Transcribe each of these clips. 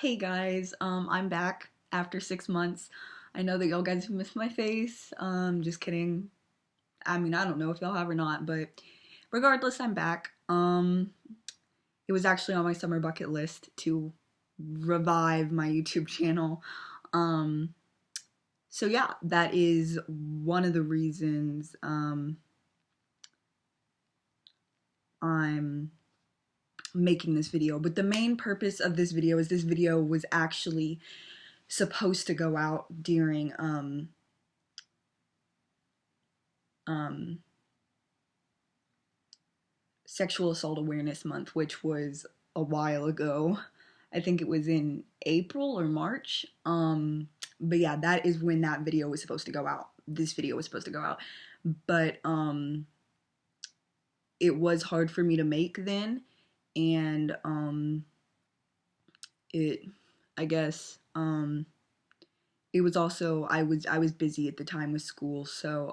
Hey guys, I'm back after 6 months. I know that y'all guys have missed my face. Just kidding. I mean, I don't know if y'all have or not, but regardless, I'm back. It was actually on my summer bucket list to revive my YouTube channel. Um, so yeah, that is one of the reasons I'm making this video. But the main purpose of this video is this video was actually supposed to go out during um, Sexual Assault Awareness Month, which was a while ago. I think it was in April or March. But yeah, that is when that video was supposed to go out. This video was supposed to go out. But it was hard for me to make then, and it I guess it was also I was busy at the time with school, so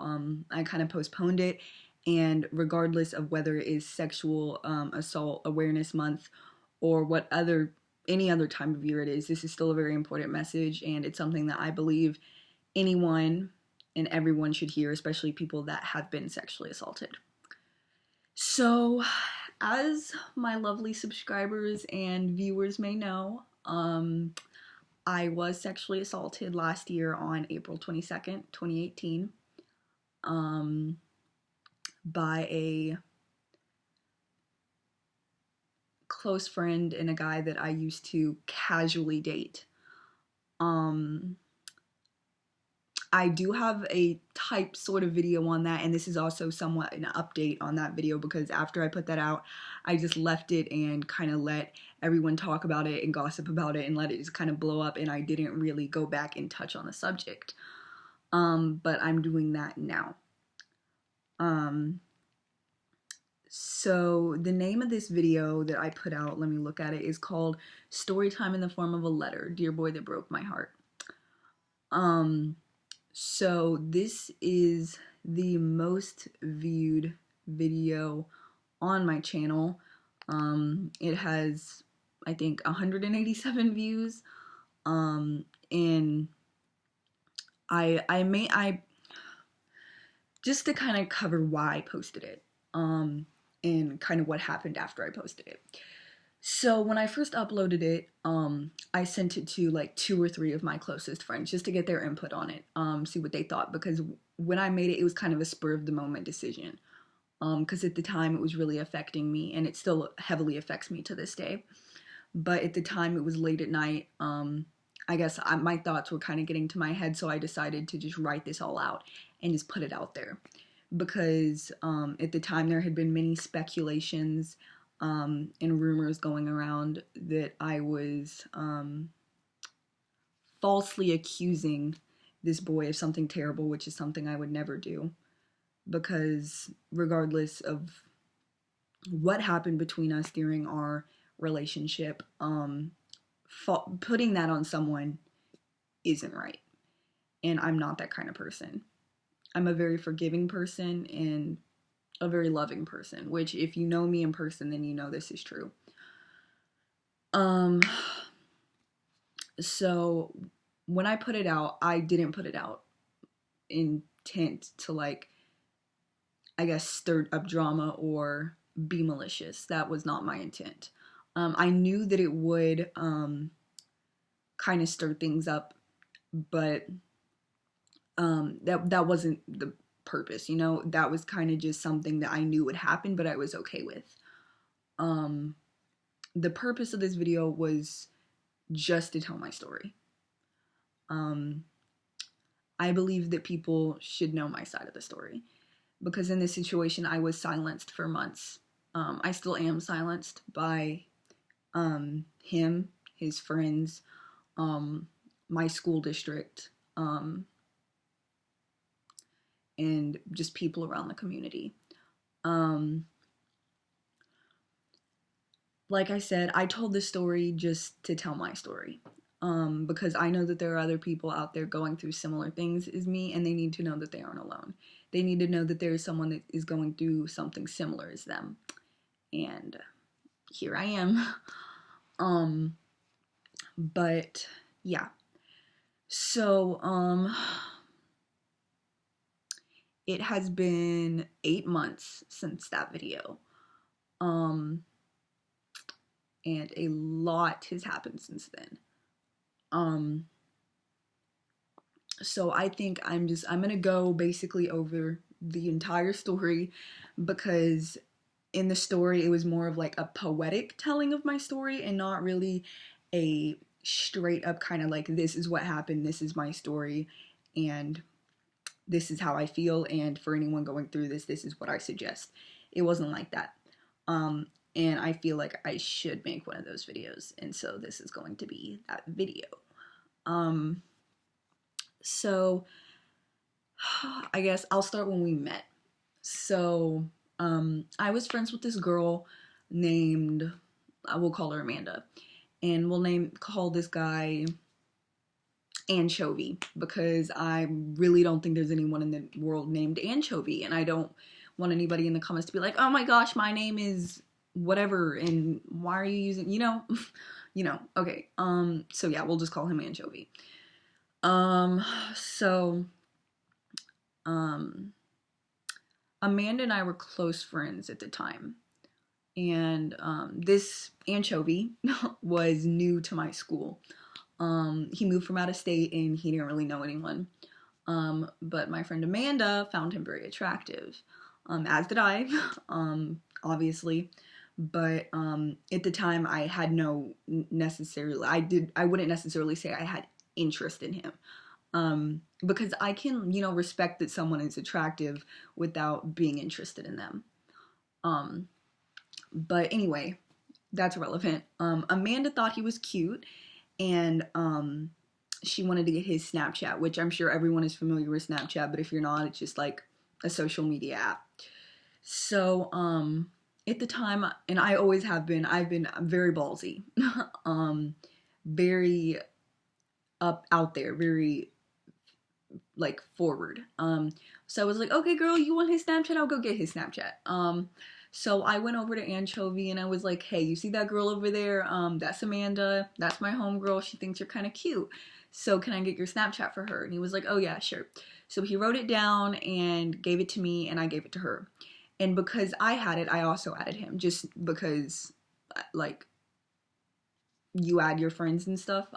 I kind of postponed it. And regardless of whether it is Sexual Assault Awareness Month or what other any other time of year it is, this is still a very important message, and it's something that I believe anyone and everyone should hear, especially people that have been sexually assaulted. So, as my lovely subscribers and viewers may know, I was sexually assaulted last year on April 22nd, 2018, by a close friend and a guy that I used to casually date. I do have a type sort of video on that, and this is also somewhat an update on that video because after I put that out, I just left it and kind of let everyone talk about it and gossip about it and let it just kind of blow up, and I didn't really go back and touch on the subject. But I'm doing that now. So the name of this video that I put out, let me look at it, is called Storytime in the Form of a Letter, Dear Boy That Broke My Heart. So this is the most viewed video on my channel. It has, I think, 187 views. And I just to kind of cover why I posted it, and kind of what happened after I posted it. So when I first uploaded it, I sent it to like 2 or 3 of my closest friends just to get their input on it, see what they thought, because when I made it, it was kind of a spur of the moment decision, because at the time it was really affecting me, and it still heavily affects me to this day. But at the time it was late at night. I guess my thoughts were kind of getting to my head, so I decided to just write this all out and just put it out there, because at the time there had been many speculations and rumors going around that I was falsely accusing this boy of something terrible, which is something I would never do, because regardless of what happened between us during our relationship, putting that on someone isn't right, and I'm not that kind of person. I'm a very forgiving person and a very loving person, which if you know me in person, then you know this is true. So when I put it out, I didn't put it out intent to, like, I guess, stir up drama or be malicious. That was not my intent. I knew that it would kind of stir things up, but that wasn't the purpose, that was kind of just something that I knew would happen, but I was okay with. The purpose of this video was just to tell my story. I believe that people should know my side of the story, because in this situation I was silenced for months. I still am silenced by him, his friends, my school district, and just people around the community. Like I said, I told this story just to tell my story, because I know that there are other people out there going through similar things as me, and they need to know that they aren't alone. They need to know that there is someone that is going through something similar as them. And here I am. But yeah. So, it has been 8 months since that video. Um, and a lot has happened since then. Um, so I think I'm gonna go basically over the entire story, because in the story it was more of like a poetic telling of my story and not really a straight up kind of like, this is what happened, this is my story, and this is how I feel, and for anyone going through this, this is what I suggest. It wasn't like that. Um, and I feel like I should make one of those videos, and so this is going to be that video. Um, so I guess I'll start when we met. So, I was friends with this girl named, I will call her Amanda, and we'll call this guy Anchovy, because I really don't think there's anyone in the world named Anchovy, and I don't want anybody in the comments to be like, oh my gosh, my name is whatever, and why are you using, okay. So yeah, we'll just call him Anchovy. So, Amanda and I were close friends at the time, and this Anchovy was new to my school. He moved from out of state and he didn't really know anyone. But my friend Amanda found him very attractive, as did I, obviously. But at the time, I had no necessarily, I wouldn't necessarily say I had interest in him. Because I can, respect that someone is attractive without being interested in them. But anyway, that's irrelevant. Amanda thought he was cute, and she wanted to get his Snapchat, which I'm sure everyone is familiar with Snapchat, but if you're not, it's just like a social media app. So, at the time, and I always have been, I've been very ballsy, very out there, very like forward. So I was like, okay, girl, you want his Snapchat? I'll go get his Snapchat. So I went over to Anchovy and I was like, hey, you see that girl over there? That's Amanda. That's my homegirl. She thinks you're kind of cute. So can I get your Snapchat for her? And he was like, oh yeah, sure. So he wrote it down and gave it to me, and I gave it to her. And because I had it, I also added him, just because, like, you add your friends and stuff.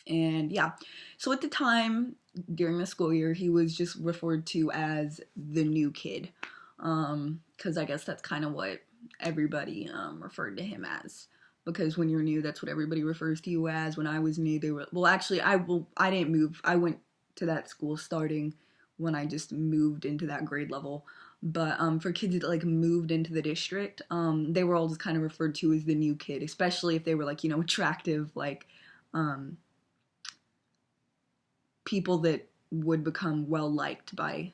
And yeah, so at the time during the school year, he was just referred to as the new kid, because I guess that's kind of what everybody referred to him as. Because when you're new, that's what everybody refers to you as. When I was new, they were, well, actually, I didn't move. I went to that school starting when I just moved into that grade level. But for kids that like moved into the district, they were all just kind of referred to as the new kid, especially if they were like, attractive, like people that would become well liked by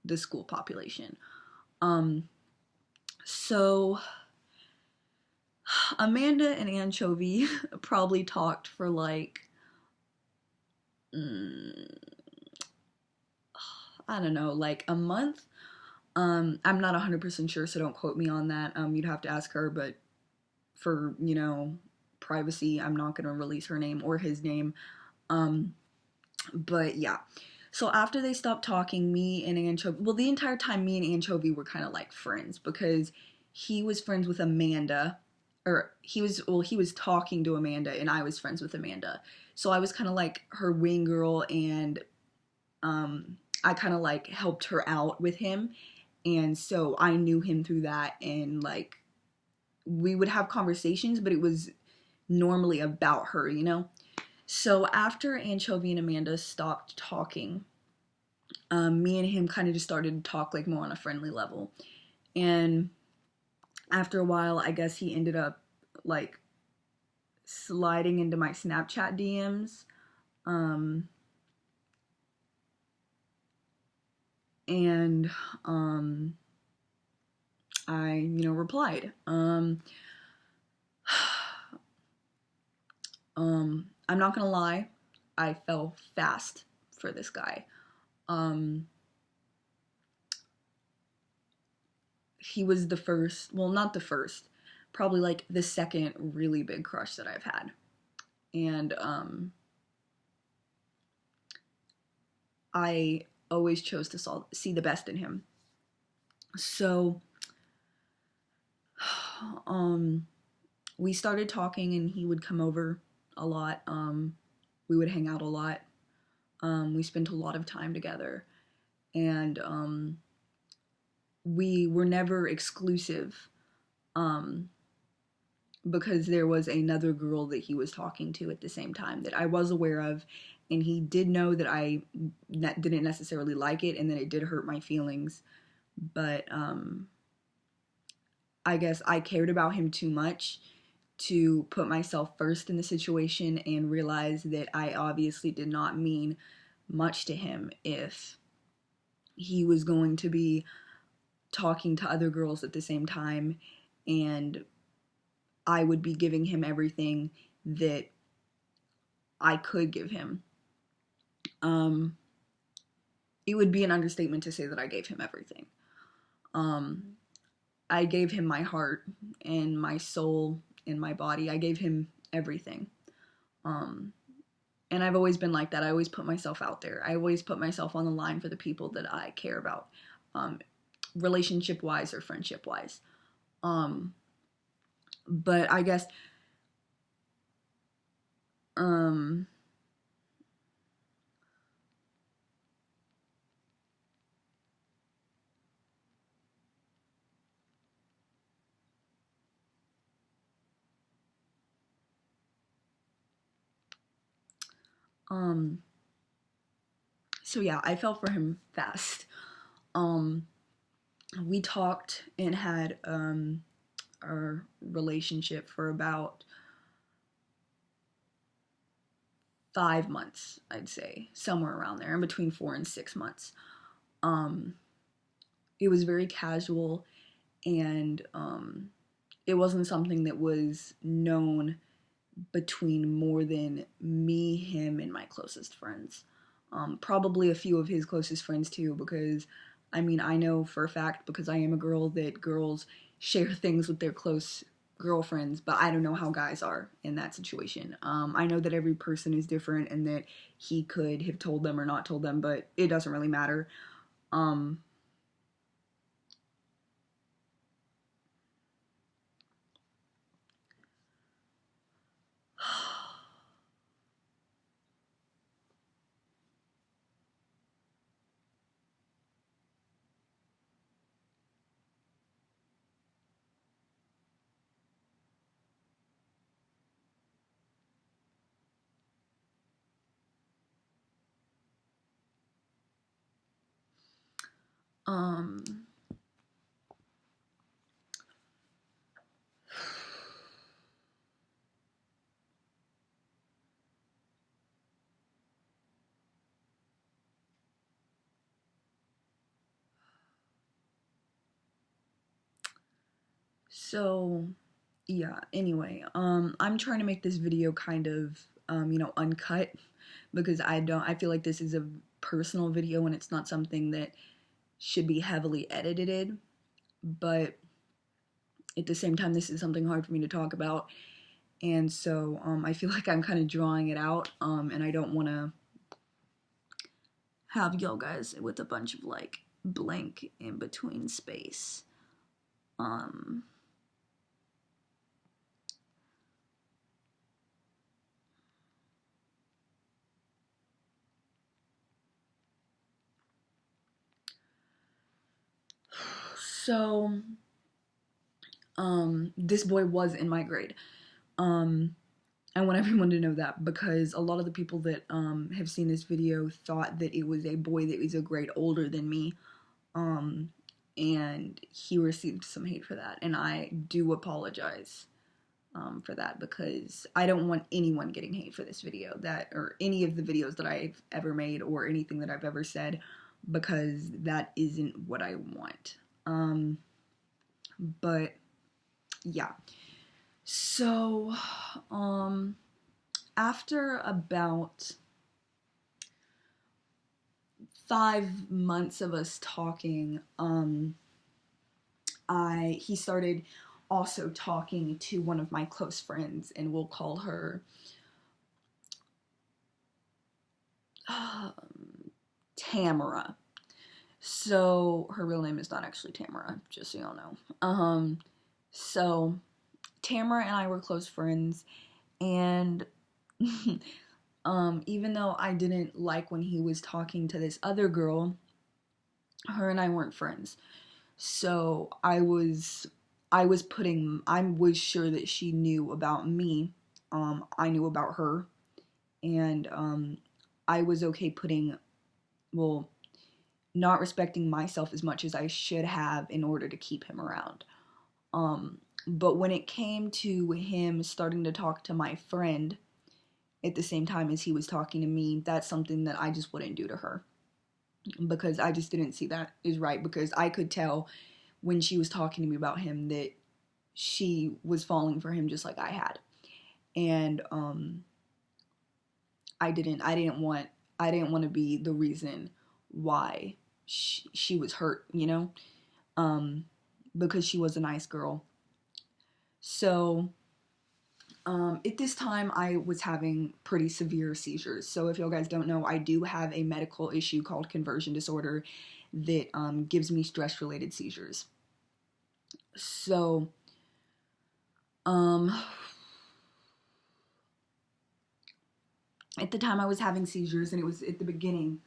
the school population. So Amanda and Anchovy probably talked for like, I don't know, like a month. I'm not 100% sure, so don't quote me on that. You'd have to ask her, but for, privacy, I'm not going to release her name or his name. But yeah. So after they stopped talking, me and Anchovy, well, the entire time me and Anchovy were kind of like friends, because he was friends with Amanda, or he was talking to Amanda, and I was friends with Amanda. So I was kind of like her wing girl, and I kind of like helped her out with him. And so I knew him through that, and like we would have conversations, but it was normally about her, So after Anchovy and Amanda stopped talking, me and him kind of just started to talk like more on a friendly level. And after a while, I guess he ended up like sliding into my Snapchat DMs. And I, replied. I'm not gonna lie, I fell fast for this guy. He was the first, well, not the first, probably like the second really big crush that I've had. And I always chose to see the best in him. So we started talking, and he would come over a lot. We would hang out a lot. We spent a lot of time together, and we were never exclusive, because there was another girl that he was talking to at the same time that I was aware of, and he did know that I didn't necessarily like it, and that it did hurt my feelings. But I guess I cared about him too much to put myself first in the situation, and realize that I obviously did not mean much to him if he was going to be talking to other girls at the same time, and I would be giving him everything that I could give him. It would be an understatement to say that I gave him everything. I gave him my heart and my soul and my body. I gave him everything. And I've always been like that. I always put myself out there. I always put myself on the line for the people that I care about, relationship-wise or friendship-wise. But I guess, so yeah, I fell for him fast. We talked and had, our relationship for about 5 months, I'd say, somewhere around there, in between 4 and 6 months. It was very casual, and it wasn't something that was known between more than me, him, and my closest friends. Probably a few of his closest friends too, because I mean, I know for a fact, because I am a girl, that girls share things with their close girlfriends, but I don't know how guys are in that situation. I know that every person is different, and that he could have told them or not told them, but it doesn't really matter. Um, um, so yeah, anyway, I'm trying to make this video kind of, uncut, because I feel like this is a personal video, and it's not something that should be heavily edited, but at the same time, this is something hard for me to talk about, and so, I feel like I'm kind of drawing it out, and I don't want to have y'all guys with a bunch of, like, blank in between space. Um, so, this boy was in my grade. I want everyone to know that, because a lot of the people that have seen this video thought that it was a boy that was a grade older than me, and he received some hate for that, and I do apologize for that, because I don't want anyone getting hate for this video, or any of the videos that I've ever made, or anything that I've ever said, because that isn't what I want. But yeah. So, after about 5 months of us talking, he started also talking to one of my close friends, and we'll call her Tamara. So her real name is not actually Tamara, just so y'all know. So Tamara and I were close friends, and even though I didn't like when he was talking to this other girl, her and I weren't friends. So I was sure that she knew about me. I knew about her, and I was okay well, not respecting myself as much as I should have in order to keep him around. But when it came to him starting to talk to my friend at the same time as he was talking to me, that's something that I just wouldn't do to her, because I just didn't see that as right, because I could tell when she was talking to me about him that she was falling for him just like I had. And I didn't want to be the reason why she was hurt, you know? Because she was a nice girl. So at this time, I was having pretty severe seizures. So if you guys don't know, I do have a medical issue called conversion disorder that gives me stress-related seizures. So at the time I was having seizures, and it was at the beginning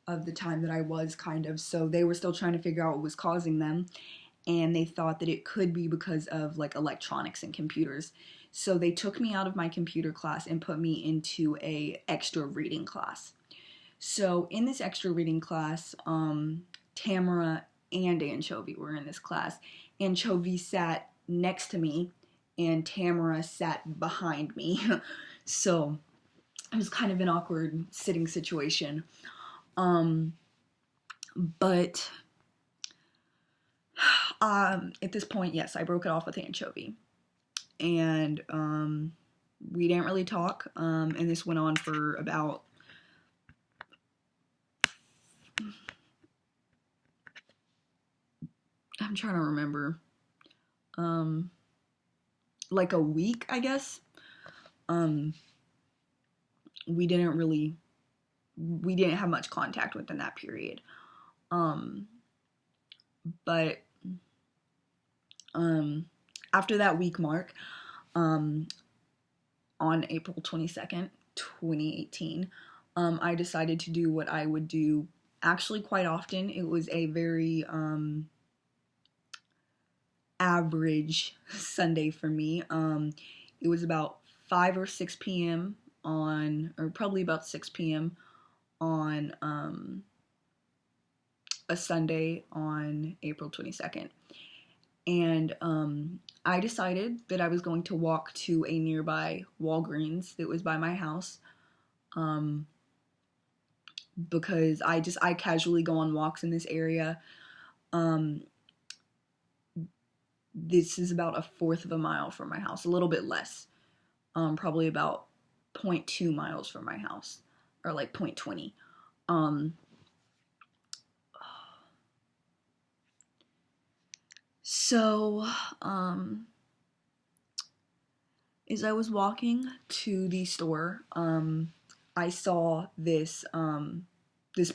of the time that I was so they were still trying to figure out what was causing them, and they thought that it could be because of like electronics and computers. So they took me out of my computer class and put me into a extra reading class. So in this extra reading class, Tamara and Anchovy were in this class. Anchovy sat next to me, and Tamara sat behind me. So it was kind of an awkward sitting situation. But at this point, yes, I broke it off with Anchovy. And we didn't really talk. And this went on for about I'm trying to remember. Like a week, I guess. We didn't have much contact within that period. But after that week mark, on April 22nd, 2018, I decided to do what I would do actually quite often. It was a very average Sunday for me. It was about 5 or 6 p.m. or probably about 6 p.m. on a Sunday on April 22nd. And I decided that I was going to walk to a nearby Walgreens that was by my house, because I casually go on walks in this area. This is about 1/4 of a mile from my house, a little bit less, probably about 0.2 miles from my house, or like 0.20. So, as I was walking to the store, I saw this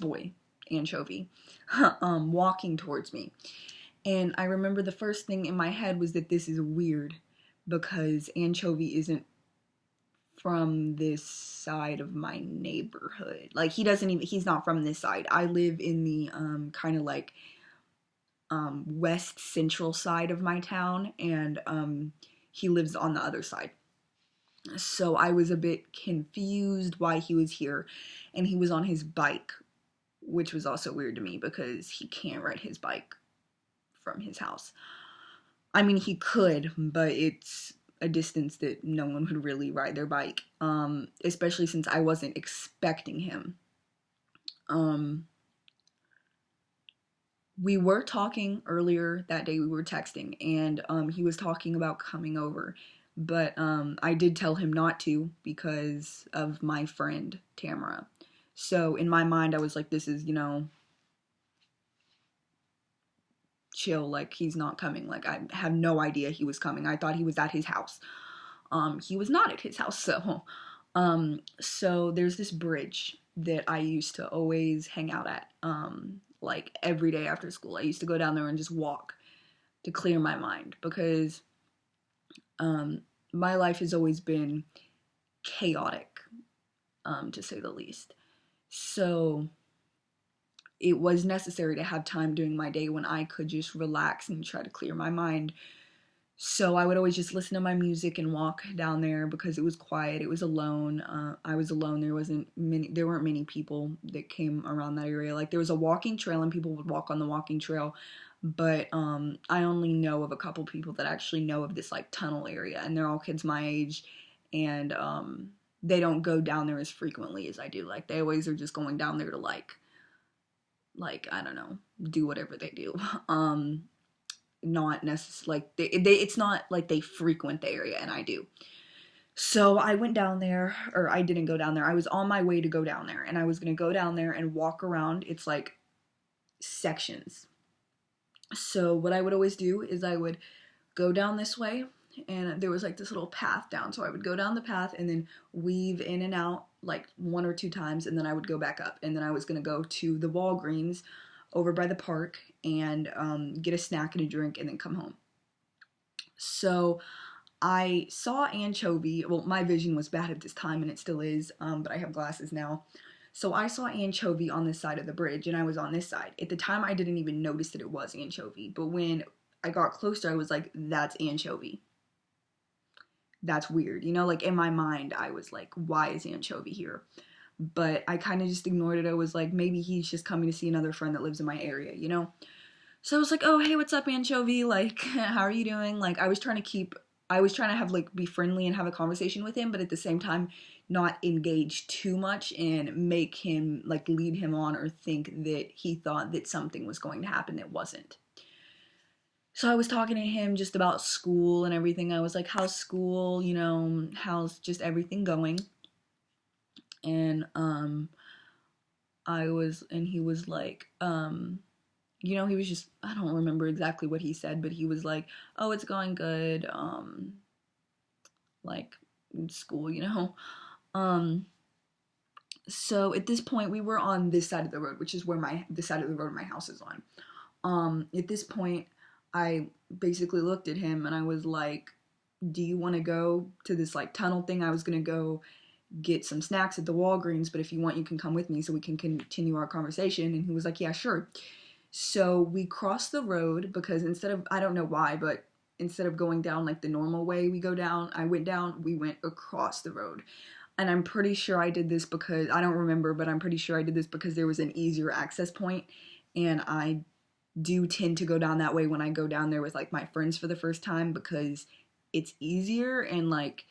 boy, Anchovy, walking towards me. And I remember the first thing in my head was that this is weird, because Anchovy isn't from this side of my neighborhood. Like, he's not from this side. I live in the kind of like west central side of my town, and he lives on the other side. So I was a bit confused why he was here, and he was on his bike, which was also weird to me because he can't ride his bike from his house. I mean, he could, but it's a distance that no one would really ride their bike, especially since I wasn't expecting him. We were talking earlier that day, we were texting, and he was talking about coming over, but I did tell him not to because of my friend Tamara. So in my mind, I was like, this is, chill, like he's not coming. Like I have no idea he was coming. I thought he was at his house. He was not at his house. So there's this bridge that I used to always hang out at, like every day after school. I used to go down there and just walk to clear my mind because my life has always been chaotic, to say the least. So it was necessary to have time during my day when I could just relax and try to clear my mind. So I would always just listen to my music and walk down there because it was quiet. It was alone. I was alone. There weren't many people that came around that area. Like there was a walking trail and people would walk on the walking trail, but I only know of a couple people that actually know of this like tunnel area, and they're all kids my age, and they don't go down there as frequently as I do. Like they always are just going down there to like I don't know, do whatever they do. Not necessarily like it's not like they frequent the area, and I do. So I went down there, or I didn't go down there. I was on my way to go down there, and I was gonna go down there and walk around. It's like sections. So what I would always do is I would go down this way, and there was like this little path down. So I would go down the path and then weave in and out like one or two times, and then I would go back up, and then I was gonna go to the Walgreens over by the park and get a snack and a drink and then come home. So I saw Anchovy. Well, my vision was bad at this time and it still is, but I have glasses now. So I saw Anchovy on this side of the bridge and I was on this side. At the time, I didn't even notice that it was Anchovy, but when I got closer, I was like, that's Anchovy. That's weird. You know, like in my mind, I was like, why is Anchovy here? But I kind of just ignored it. I was like, maybe he's just coming to see another friend that lives in my area, you know? So I was like, oh, hey, what's up, Anchovy? Like, how are you doing? Like, I was trying to have, like, be friendly and have a conversation with him, but at the same time, not engage too much and make him, like, lead him on or think that he thought that something was going to happen that wasn't. So I was talking to him just about school and everything. I was like, how's school? You know, how's just everything going? And, he was like, you know, he was just, I don't remember exactly what he said, but he was like, oh, it's going good, like, school, you know? So at this point, we were on this side of the road, which is where the side of the road my house is on. At this point, I basically looked at him and I was like, do you want to go to this, like, tunnel thing? I was going to go get some snacks at the Walgreens, but if you want, you can come with me so we can continue our conversation. And he was like, yeah, sure. So we crossed the road because I don't know why, but instead of going down like the normal way we go down, we went across the road. And I'm pretty sure I did this because, I don't remember, but I'm pretty sure I did this because there was an easier access point, and I do tend to go down that way when I go down there with like my friends for the first time because it's easier and like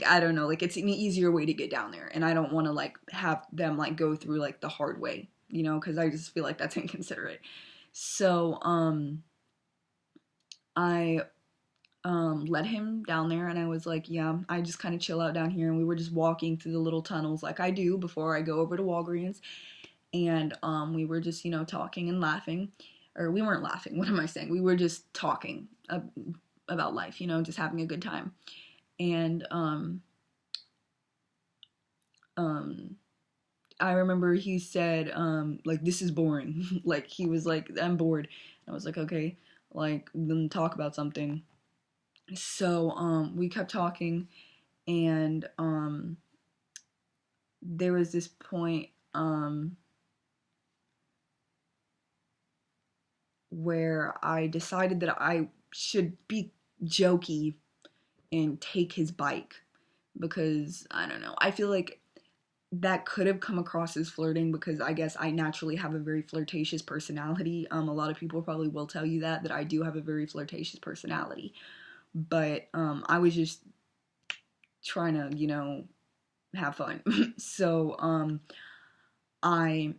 I don't know, like it's an easier way to get down there, and I don't want to like have them like go through like the hard way, you know, because I just feel like that's inconsiderate. So I let him down there, and I was like, yeah, I just kind of chill out down here, and we were just walking through the little tunnels like I do before I go over to Walgreens, and we were just, you know, talking and laughing, or we weren't laughing, what am I saying? We were just talking about life, you know, just having a good time. And I remember he said, like, this is boring. Like, he was like, I'm bored. I was like, okay, like, then talk about something. So, we kept talking, and, there was this point, where I decided that I should be jokey and take his bike, because, I don't know, I feel like that could have come across as flirting because I guess I naturally have a very flirtatious personality. A lot of people probably will tell you that I do have a very flirtatious personality. But I was just trying to, you know, have fun. So I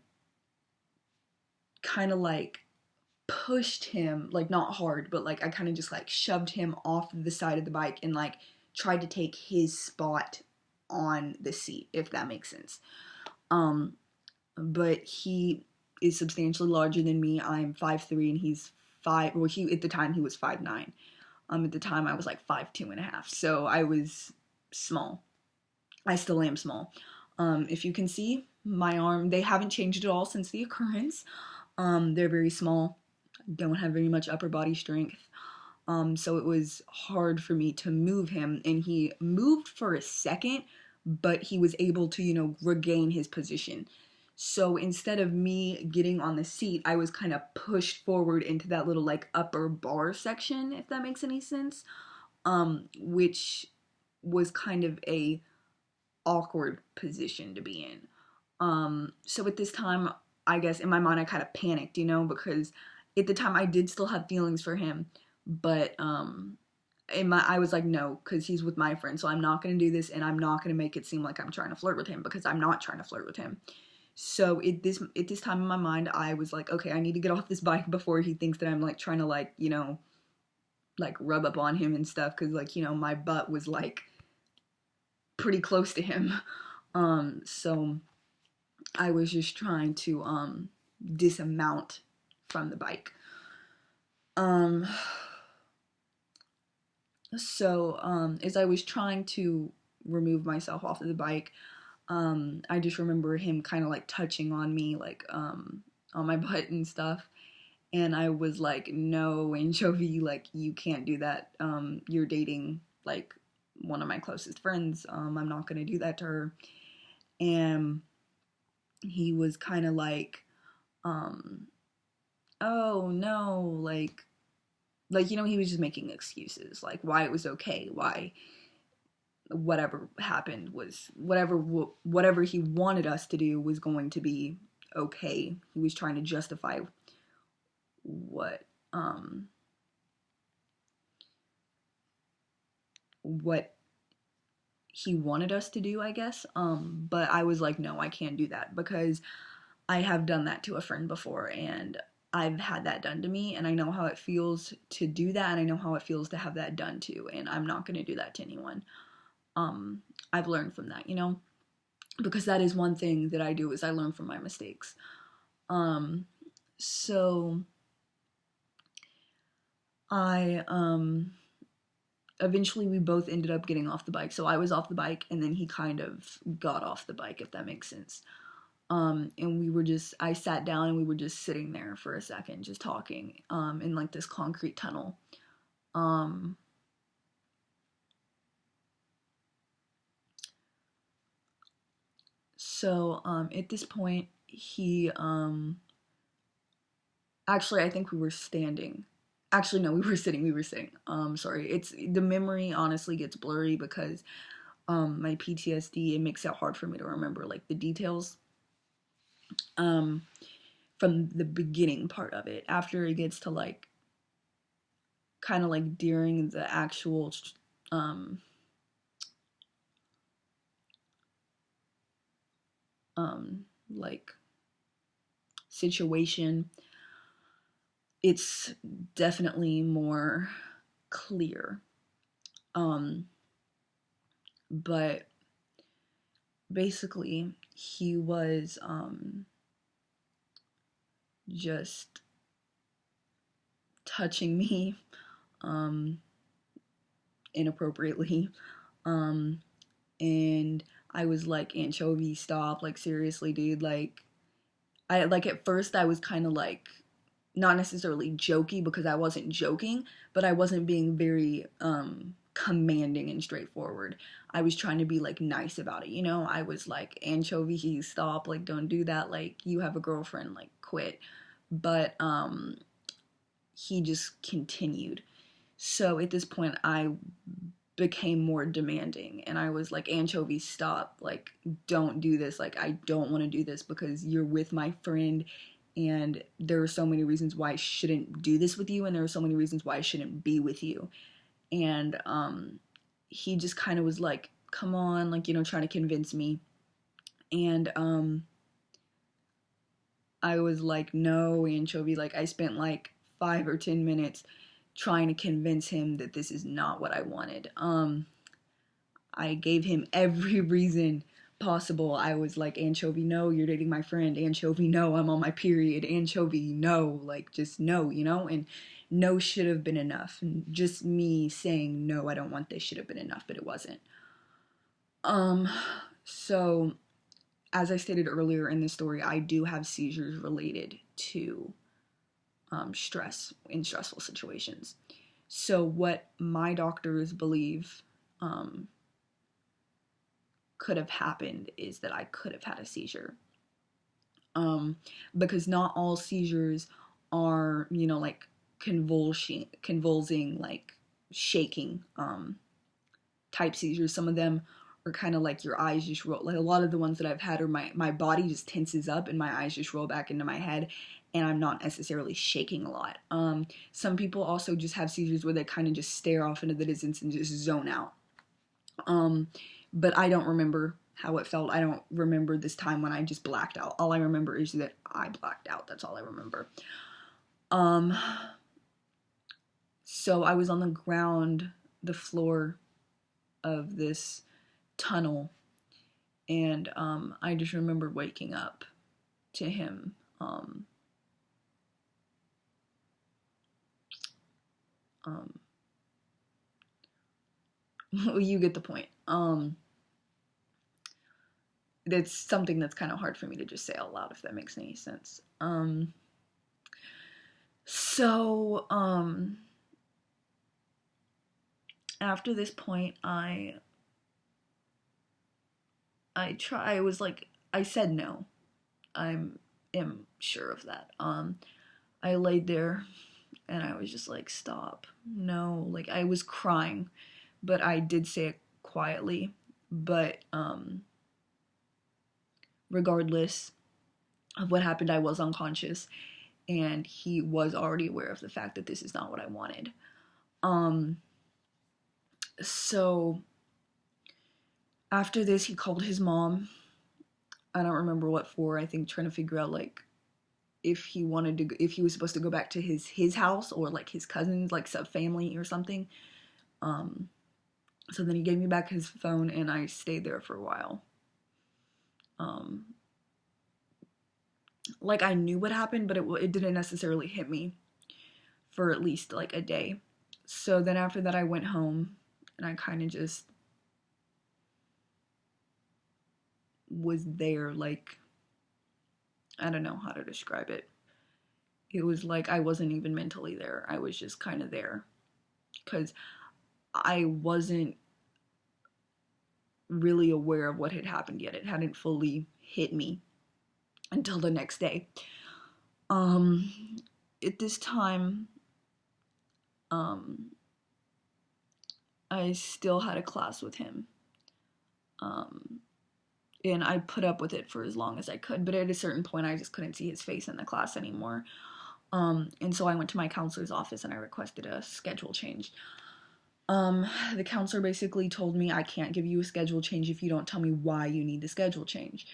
kind of like pushed him, like not hard, but like I kind of just like shoved him off the side of the bike and like tried to take his spot on the seat, if that makes sense. But is substantially larger than me. I'm 5'3" and he's 5, well, at the time he was 5'9". At the time I was like 5'2.5", so I was small. I still am small. If you can see my arm, they haven't changed at all since the occurrence. They're very small, don't have very much upper body strength. So it was hard for me to move him, and he moved for a second, but he was able to, regain his position. So instead of me getting on the seat, I was kind of pushed forward into that little like upper bar section, if that makes any sense, which was kind of a awkward position to be in. So at this time, I guess in my mind, I kind of panicked, because at the time I did still have feelings for him, but I was like, no, because he's with my friend, so I'm not going to do this, and I'm not going to make it seem like I'm trying to flirt with him, because I'm not trying to flirt with him. So at this time in my mind, I was like, okay, I need to get off this bike before he thinks that I'm like trying to like, like rub up on him and stuff, because like, my butt was like pretty close to him. So I was just trying to dismount from the bike. So as I was trying to remove myself off of the bike, I just remember him kind of like touching on me, like on my butt and stuff, and I was like, no, Anchovy, like you can't do that. You're dating like one of my closest friends. I'm not gonna do that to her. And he was kind of like, oh no, like he was just making excuses, like why it was okay, why whatever happened was whatever he wanted us to do was going to be okay. He was trying to justify what he wanted us to do, I guess. But I was like, no, I can't do that, because I have done that to a friend before, and I've had that done to me, and I know how it feels to do that, and I know how it feels to have that done to, and I'm not going to do that to anyone. I've learned from that, because that is one thing that I do, is I learn from my mistakes. So I, eventually we both ended up getting off the bike. So I was off the bike, and then he kind of got off the bike, if that makes sense. And I sat down, and we were just sitting there for a second, just talking, in like this concrete tunnel. So at this point, he, actually, I think we were standing. Actually, no, we were sitting. Sorry. It's, the memory honestly gets blurry because, my PTSD, it makes it hard for me to remember, like, the details, from the beginning part of it. After it gets to, like, kind of like during the actual, like, situation, it's definitely more clear. But basically, he was, just touching me, inappropriately, and I was like, Anchovy, stop, like, seriously, dude, like, at first I was kind of like, not necessarily jokey, because I wasn't joking, but I wasn't being very, commanding and straightforward. I was trying to be, like, nice about it, I was like, Anchovy, stop, like, don't do that, like, you have a girlfriend, like, quit. But, he just continued. So at this point, I became more demanding, and I was like, Anchovy, stop, like, don't do this, like, I don't want to do this, because you're with my friend, and there are so many reasons why I shouldn't do this with you, and there are so many reasons why I shouldn't be with you. And he just kind of was like, come on, like, trying to convince me. And I was like, no, Anchovy, like, I spent like 5 or 10 minutes trying to convince him that this is not what I wanted. I gave him every reason possible, I was like, Anchovy, no, you're dating my friend. Anchovy, no, I'm on my period. Anchovy, no, like, just no, you know? And no should have been enough. And just me saying, no, I don't want this should have been enough, but it wasn't. So, as I stated earlier in the story, I do have seizures related to stress in stressful situations. So, what my doctors believe could have happened is that I could have had a seizure. Because not all seizures are, you know, like convulsing, like shaking type seizures. Some of them are kind of like your eyes just roll. Like a lot of the ones that I've had are my body just tenses up and my eyes just roll back into my head, and I'm not necessarily shaking a lot. Some people also just have seizures where they kind of just stare off into the distance and just zone out. But I don't remember how it felt. I don't remember this time when I just blacked out. All I remember is that I blacked out. That's all I remember. So I was on the ground, the floor of this tunnel, and I just remember waking up to him. You get the point. That's something that's kind of hard for me to just say out loud, if that makes any sense. So after this point, I was like, I said no. Am sure of that. I laid there and I was just like, stop. No, like I was crying, but I did say it quietly. But regardless of what happened, I was unconscious, and he was already aware of the fact that this is not what I wanted. So after this, he called his mom. I don't remember what for. I think trying to figure out like if he was supposed to go back to his house or like his cousins, like sub family or something. So then he gave me back his phone, and I stayed there for a while. Like I knew what happened, but it didn't necessarily hit me for at least like a day. So then after that, I went home, and I kind of just was there. Like, I don't know how to describe it. It was like I wasn't even mentally there. I was just kind of there because I wasn't really aware of what had happened yet. It hadn't fully hit me until the next day. At this time, I still had a class with him. And I put up with it for as long as I could, but at a certain point, I just couldn't see his face in the class anymore. And so I went to my counselor's office and I requested a schedule change. The counselor basically told me I can't give you a schedule change if you don't tell me why you need the schedule change.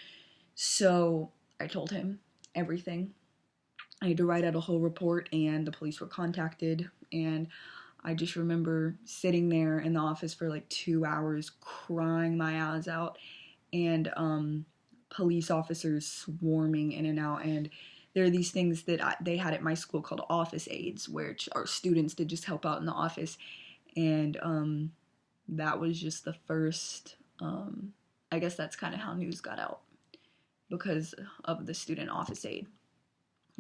So I told him everything. I had to write out a whole report, and the police were contacted, and I just remember sitting there in the office for like 2 hours crying my eyes out, and police officers swarming in and out. And there are these things that they had at my school called office aides, which are students that just help out in the office. And that was just the first, I guess that's kind of how news got out, because of the student office aide.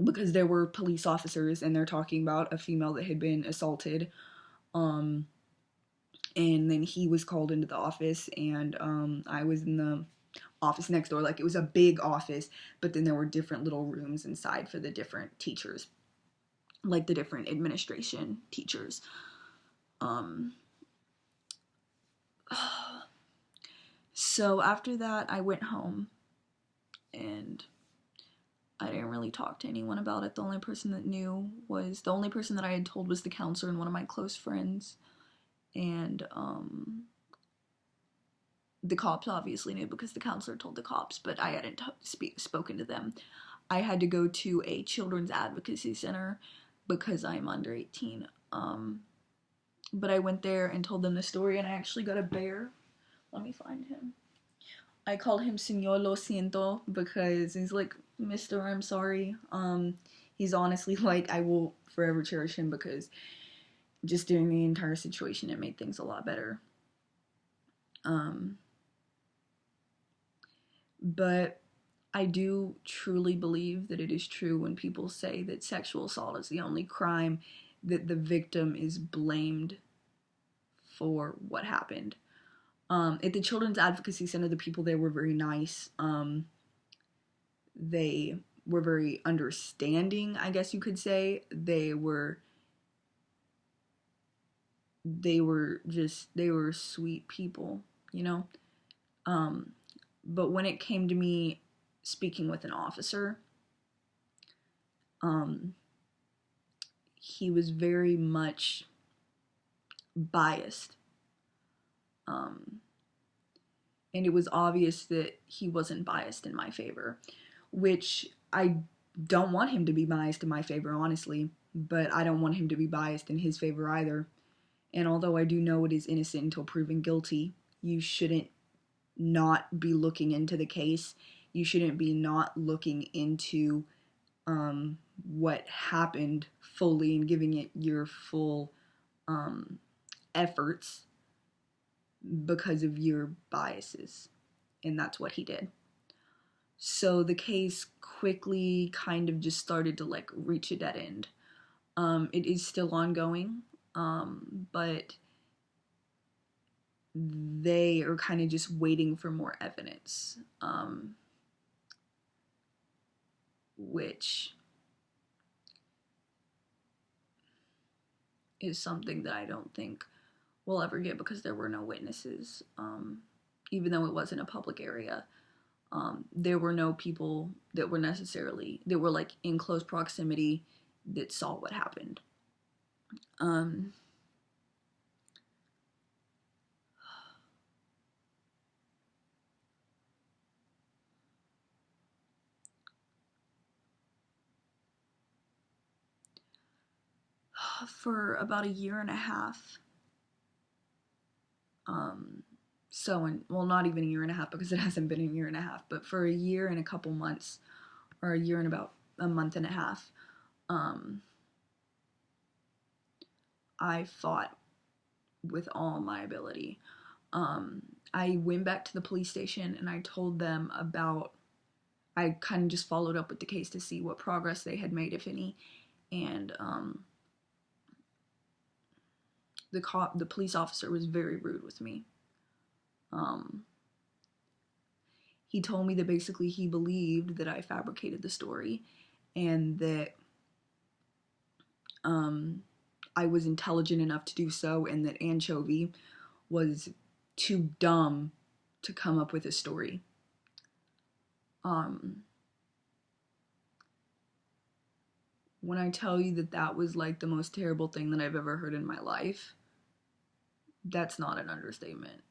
Because there were police officers, and they're talking about a female that had been assaulted. And then he was called into the office, and I was in the office next door. Like, it was a big office, but then there were different little rooms inside for the different teachers, like the different administration teachers. So after that, I went home, and I didn't really talk to anyone about it. The only person that I had told was the counselor and one of my close friends. And the cops obviously knew because the counselor told the cops, but I hadn't spoken to them. I had to go to a children's advocacy center because I'm under 18. But I went there and told them the story, and I actually got a bear. Let me find him. I called him Señor Lo Siento because he's like, Mr. I'm sorry. He's honestly like, I will forever cherish him because just during the entire situation, it made things a lot better. But I do truly believe that it is true when people say that sexual assault is the only crime that the victim is blamed for what happened. At the Children's Advocacy Center, the people there were very nice. They were very understanding, I guess you could say. They were sweet people, you know? But when it came to me speaking with an officer, he was very much biased. And it was obvious that he wasn't biased in my favor, which I don't want him to be biased in my favor, honestly, but I don't want him to be biased in his favor either. And although I do know it is innocent until proven guilty, you shouldn't not be looking into the case. You shouldn't be not looking into what happened fully and giving it your full efforts because of your biases. And that's what he did. So the case quickly kind of just started to like reach a dead end. It is still ongoing, but they are kind of just waiting for more evidence, which is something that I don't think we'll ever get because there were no witnesses. Even though it wasn't a public area, there were no people that were like in close proximity that saw what happened. For about a year and a half, not even a year and a half because it hasn't been a year and a half, but for a year and a couple months, or a year and about a month and a half, I fought with all my ability. I went back to the police station and I told them I kind of just followed up with the case to see what progress they had made, if any, and the police officer was very rude with me. He told me that basically he believed that I fabricated the story and that I was intelligent enough to do so, and that Anchovy was too dumb to come up with a story. When I tell you that that was like the most terrible thing that I've ever heard in my life, that's not an understatement.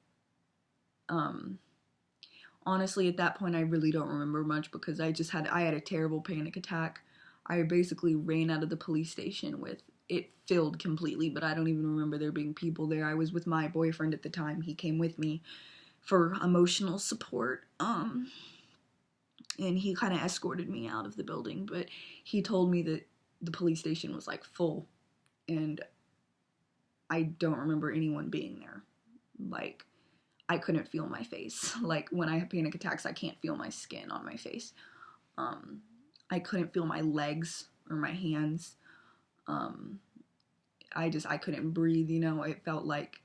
Honestly, at that point, I really don't remember much because I had a terrible panic attack. I basically ran out of the police station with it filled completely, but I don't even remember there being people there. I was with my boyfriend at the time. He came with me for emotional support. And he kind of escorted me out of the building, but he told me that the police station was like full, and I don't remember anyone being there. Like, I couldn't feel my face. Like, when I have panic attacks, I can't feel my skin on my face. I couldn't feel my legs or my hands. I couldn't breathe, you know. It felt like,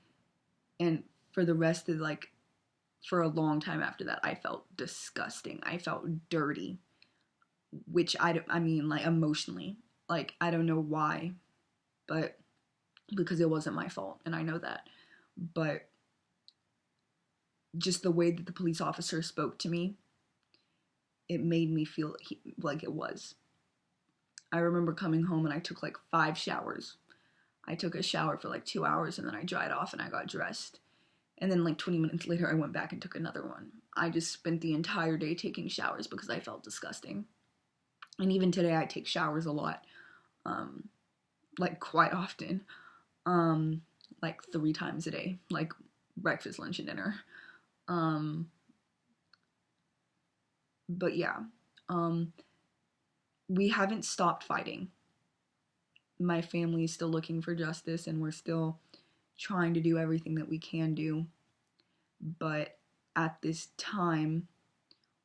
and for the rest of for a long time after that, I felt disgusting. I felt dirty, which I mean, like, emotionally. Like, I don't know why, but because it wasn't my fault, and I know that. But just the way that the police officer spoke to me, it made me feel like it was. I remember coming home and I took like 5 showers. I took a shower for like 2 hours and then I dried off and I got dressed. And then like 20 minutes later, I went back and took another one. I just spent the entire day taking showers because I felt disgusting. And even today, I take showers a lot. Like quite often. Like 3 times a day. Like breakfast, lunch, and dinner. But yeah, um, we haven't stopped fighting. My family is still looking for justice, and we're still trying to do everything that we can do. But at this time,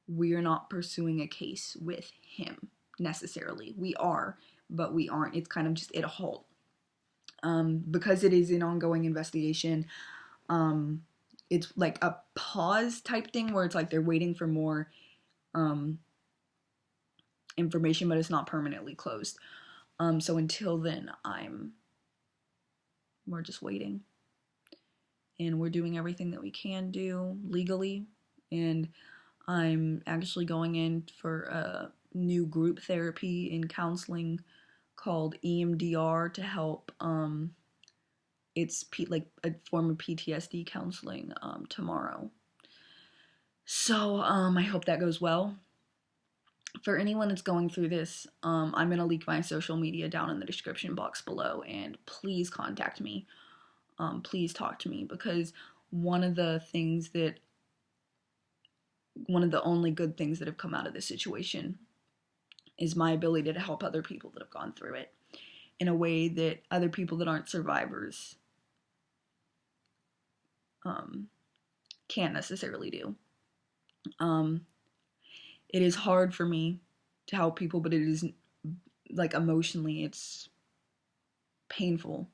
we're not pursuing a case with him necessarily. We are, but we aren't. It's kind of just at a halt. Because it is an ongoing investigation, um, it's like a pause type thing where it's like they're waiting for more um, information, but it's not permanently closed. So until then, we're just waiting, and we're doing everything that we can do legally. And I'm actually going in for a new group therapy and counseling called EMDR to help. It's like a form of PTSD counseling tomorrow. So I hope that goes well. For anyone that's going through this, I'm going to leak my social media down in the description box below, and please contact me. Please talk to me, because one of the only good things that have come out of this situation is my ability to help other people that have gone through it in a way that other people that aren't survivors can't necessarily do. It is hard for me to help people, but it is, like, emotionally, it's painful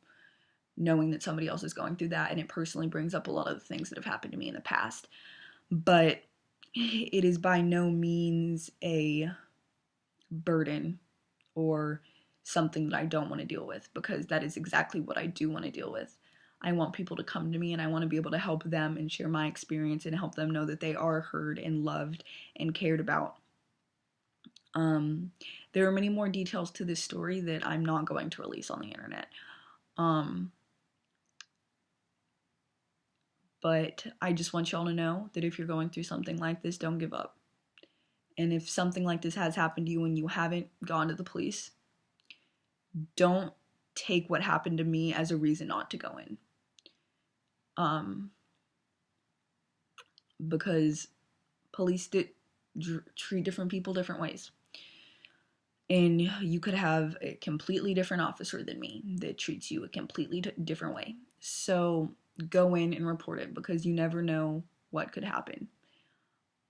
knowing that somebody else is going through that, and it personally brings up a lot of the things that have happened to me in the past. But it is by no means a burden or something that I don't want to deal with, because that is exactly what I do want to deal with. I want people to come to me, and I want to be able to help them and share my experience and help them know that they are heard and loved and cared about. There are many more details to this story that I'm not going to release on the internet. But I just want y'all to know that if you're going through something like this, don't give up. And if something like this has happened to you and you haven't gone to the police, don't take what happened to me as a reason not to go in. Because police treat different people different ways. And you could have a completely different officer than me that treats you a completely different way. So go in and report it, because you never know what could happen.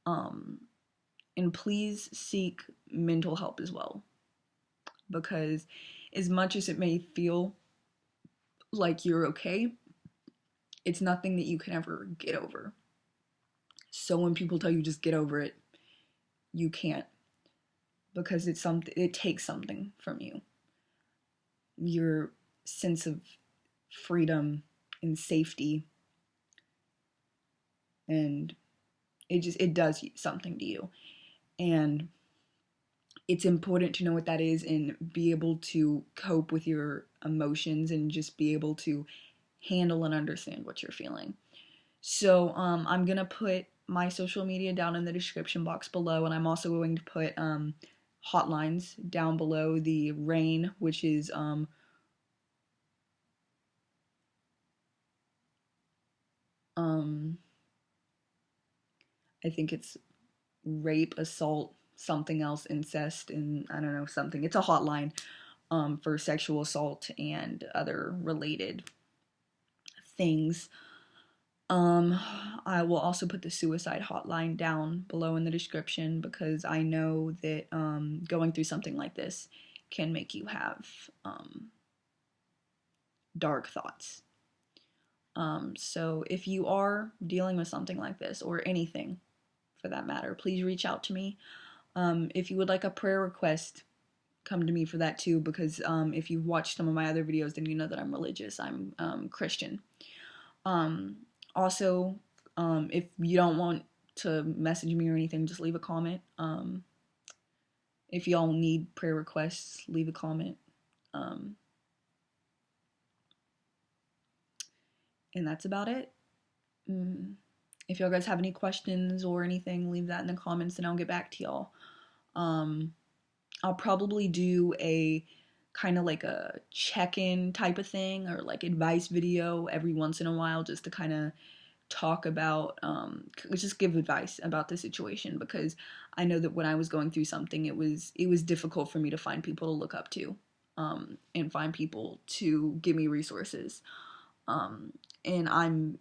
And please seek mental help as well, because as much as it may feel like you're okay, it's nothing that you can ever get over. So when people tell you just get over it, you can't, because it takes something from you. Your sense of freedom and safety, and it does something to you. And it's important to know what that is and be able to cope with your emotions and just be able to handle and understand what you're feeling. So I'm going to put my social media down in the description box below, and I'm also going to put hotlines down below. The RAIN, which is I think it's rape, assault, something else, incest, and I don't know, something. It's a hotline for sexual assault and other related things. I will also put the suicide hotline down below in the description, because I know that going through something like this can make you have dark thoughts. So if you are dealing with something like this, or anything for that matter, please reach out to me. If you would like a prayer request, come to me for that too, because if you've watched some of my other videos, then you know that I'm religious. I'm Christian. Also, if you don't want to message me or anything, just leave a comment. If y'all need prayer requests, leave a comment. And that's about it. If y'all guys have any questions or anything, leave that in the comments and I'll get back to y'all. I'll probably do a kind of like a check-in type of thing, or like advice video every once in a while, just to kind of talk about, just give advice about the situation, because I know that when I was going through something, it was difficult for me to find people to look up to, and find people to give me resources. And I'm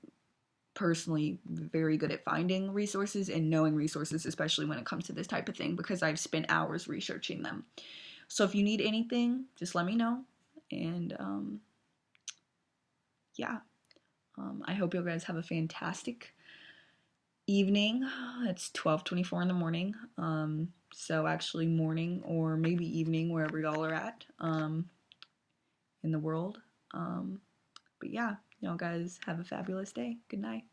personally very good at finding resources and knowing resources, especially when it comes to this type of thing, because I've spent hours researching them. So if you need anything, just let me know. And yeah, I hope you guys have a fantastic evening. It's 12:24 in the morning. So actually morning or maybe evening wherever y'all are at in the world. But yeah, y'all guys have a fabulous day. Good night.